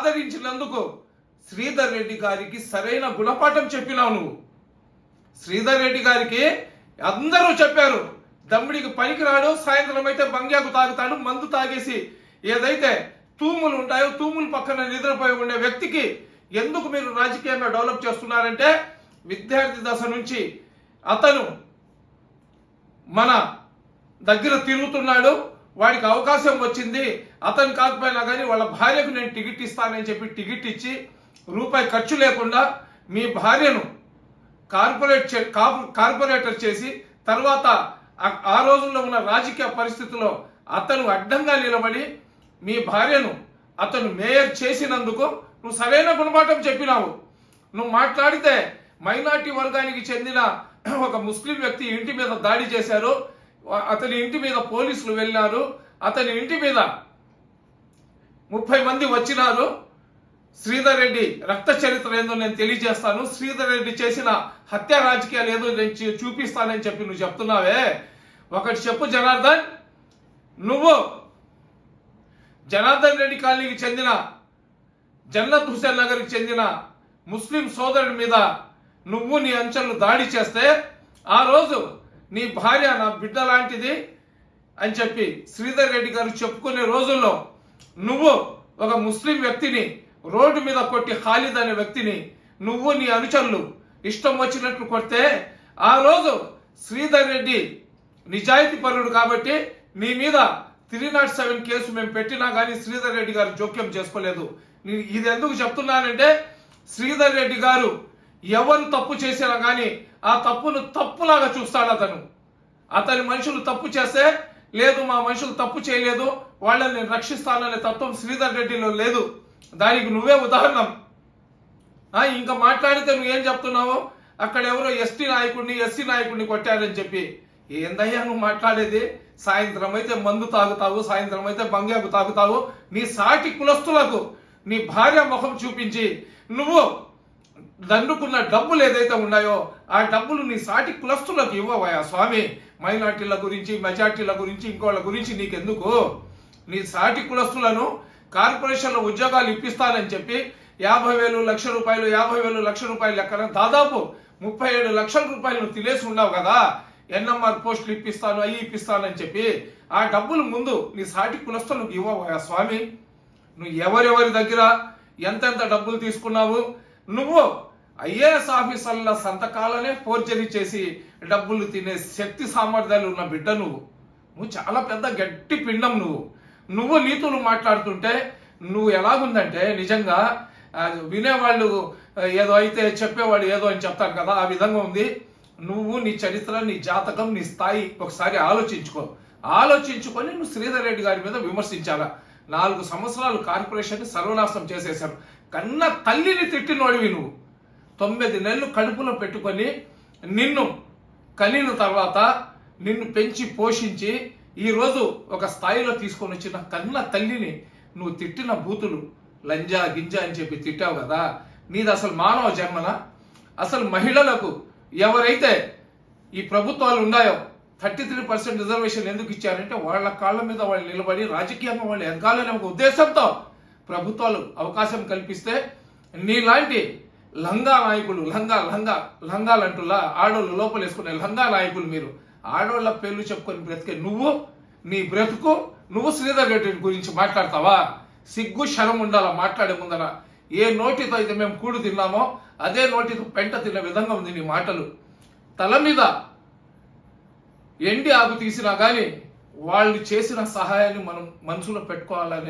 ఆదరించినందుకు శ్రీధర్ రెడ్డి గారికి సరైన గుణపాఠం చెప్పినావు నువ్వు. శ్రీధర్ రెడ్డి గారికి అందరూ చెప్పారు, దమ్ముడికి పనికిరాడు, సాయంత్రం అయితే బంగ్యాకు తాగుతాడు, మందు తాగేసి ఏదైతే తూములు ఉంటాయో తూములు పక్కన నిద్రపోయి ఉండే వ్యక్తికి ఎందుకు మీరు రాజకీయంగా డెవలప్ చేస్తున్నారంటే, విద్యార్థి దశ నుంచి అతను మన దగ్గర తిరుగుతున్నాడు, వాడికి అవకాశం వచ్చింది, అతను కాకపోయినా కానీ వాళ్ళ భార్యకు నేను టికెట్ ఇస్తానని చెప్పి టికెట్ ఇచ్చి రూపాయి ఖర్చు లేకుండా మీ భార్యను కార్పొరేటర్ చేసి తర్వాత ఆ రోజుల్లో ఉన్న రాజకీయ పరిస్థితుల్లో అతను అడ్డంగా నిలబడి మీ భార్యను అతను మేయర్ చేసినందుకు నువ్వు సరైన గుణపాఠం చెప్పినావు. నువ్వు మాట్లాడితే మైనార్టీ వర్గానికి చెందిన ఒక ముస్లిం వ్యక్తి ఇంటి మీద దాడి చేశారు, అతని ఇంటి మీద పోలీసులు వెళ్ళినారు, అతని ఇంటి మీద 30 మంది వచ్చినారు. శ్రీధర్ రెడ్డి రక్త చరిత్ర ఏందో నేను తెలియజేస్తాను, శ్రీధర్ రెడ్డి చేసిన హత్య రాజకీయాలు ఏదో నేను చూపిస్తానని చెప్పి నువ్వు చెప్తున్నావే. ఒకటి చెప్పు జనార్దన్, నువ్వు జనార్దన్ రెడ్డి కాలనీకి చెందిన జన్నత్ హుసేన్ నగర్కి చెందిన ముస్లిం సోదరుడి మీద నువ్వు నీ అంచెలు దాడి చేస్తే ఆ రోజు నీ భార్య నా బిడ్డ లాంటిది అని చెప్పి శ్రీధర్ రెడ్డి గారు చెప్పుకునే రోజుల్లో నువ్వు ఒక ముస్లిం వ్యక్తిని రోడ్డు మీద కొట్టి ఖాలిద్ అనే వ్యక్తిని నువ్వు నీ అనుచరులు ఇష్టం వచ్చినట్లు కొడితే ఆ రోజు శ్రీధర్ రెడ్డి నిజాయితీ పరుడు కాబట్టి నీ మీద 307 కేసు మేము పెట్టినా కానీ శ్రీధర్ రెడ్డి గారు జోక్యం చేసుకోలేదు. ఇది ఎందుకు చెప్తున్నానంటే, శ్రీధర్ రెడ్డి గారు ఎవరు తప్పు చేసినా కానీ ఆ తప్పును తప్పులాగా చూస్తాడు. అతని మనుషులు తప్పు చేస్తే లేదు మా మనుషులు తప్పు చేయలేదు వాళ్ళని నేను రక్షిస్తాననే తత్వం శ్రీధర్ రెడ్డిలో లేదు. దానికి నువ్వే ఉదాహరణ. ఇంకా మాట్లాడితే నువ్వేం చెప్తున్నావు, అక్కడ ఎవరో ఎస్సీ నాయకుడిని కొట్టారని చెప్పి. ఏందయ్యా నువ్వు మాట్లాడేది? సాయంత్రం అయితే మందు తాగుతావు, సాయంత్రం అయితే బంగ్యాకు తాగుతావు, నీ సాటి కులస్తులకు నీ భార్య ముఖం చూపించి నువ్వు దండుకున్న డబ్బులు ఏదైతే ఉన్నాయో ఆ డబ్బులు నీ సాటి కులస్తులకు ఇవ్వవయ్యా స్వామి. మైనార్టీల గురించి మెజార్టీల గురించి ఇంకోళ్ళ గురించి నీకెందుకు? నీ సాటి కులస్తులను కార్పొరేషన్లో ఉద్యోగాలు ఇప్పిస్తానని చెప్పి 50,000 లక్ష రూపాయలు 50,000 లక్ష రూపాయలు లెక్కన దాదాపు 37 లక్షల రూపాయలు నువ్వు తినేసి ఉన్నావు కదా. ఎన్ఎంఆర్ పోస్టులు ఇప్పిస్తాను అవి ఇప్పిస్తానని చెప్పి ఆ డబ్బులు ముందు నీ సాటి కులస్తులకు ఇవ్వవయ్యా స్వామి. నువ్వు ఎవరెవరి దగ్గర ఎంతెంత డబ్బులు తీసుకున్నావు? నువ్వు ఐఏఎస్ ఆఫీసర్ల సంతకాలనే ఫోర్జరీ చేసి డబ్బులు తినే శక్తి సామర్థ్యాలు ఉన్న బిడ్డ నువ్వు చాలా పెద్ద గట్టి పిండం. నువ్వు నీతులు మాట్లాడుతుంటే నువ్వు ఎలాగుందంటే నిజంగా వినేవాళ్ళు ఏదో అయితే చెప్పేవాడు ఏదో అని చెప్తారు కదా, ఆ విధంగా ఉంది. నువ్వు నీ చరిత్ర, నీ జాతకం, నీ స్థాయి ఒకసారి ఆలోచించుకొని నువ్వు శ్రీధర్ రెడ్డి గారి మీద విమర్శించాలా. 4 సంవత్సరాలు కార్పొరేషన్ సర్వనాశనం చేసేశారు. కన్న తల్లిని తిట్టినోడివి నువ్వు. 9 నెలలు కడుపులో పెట్టుకొని నిన్ను కనిన తర్వాత నిన్ను పెంచి పోషించి ఈరోజు ఒక స్థాయిలో తీసుకొని వచ్చిన కన్న తల్లిని నువ్వు తిట్టిన బూతులు లంజా గింజా అని చెప్పి తిట్టావు కదా. నీది అసలు మానవ జన్మన? అసలు మహిళలకు ఎవరైతే ఈ ప్రభుత్వాలు ఉన్నాయో 33% రిజర్వేషన్ ఎందుకు ఇచ్చారంటే వాళ్ళ కాళ్ళ మీద వాళ్ళు నిలబడి రాజకీయంగా వాళ్ళు ఎదగాలనే ఒక ఉద్దేశంతో ప్రభుత్వాలు అవకాశం కల్పిస్తే నీలాంటి లంగా నాయకులు లంగాలంటులా ఆడోళ్ళు లోపల వేసుకునే లంగా నాయకులు మీరు ఆడోళ్ళ పేర్లు చెప్పుకొని బ్రతికే నీ బ్రతుకు నువ్వు శ్రీధర్ రెడ్డి గురించి మాట్లాడతావా? సిగ్గు శరం ఉండాలా మాట్లాడే ముందర. ఏ నోటితో అయితే మేము కూడు తిన్నామో అదే నోటితో పెంట తిన్న విధంగా ఉంది నీ మాటలు. తల మీద ఎండి ఆకు తీసినా కానీ వాళ్ళు చేసిన సహాయాన్ని మనం మనసులో పెట్టుకోవాలని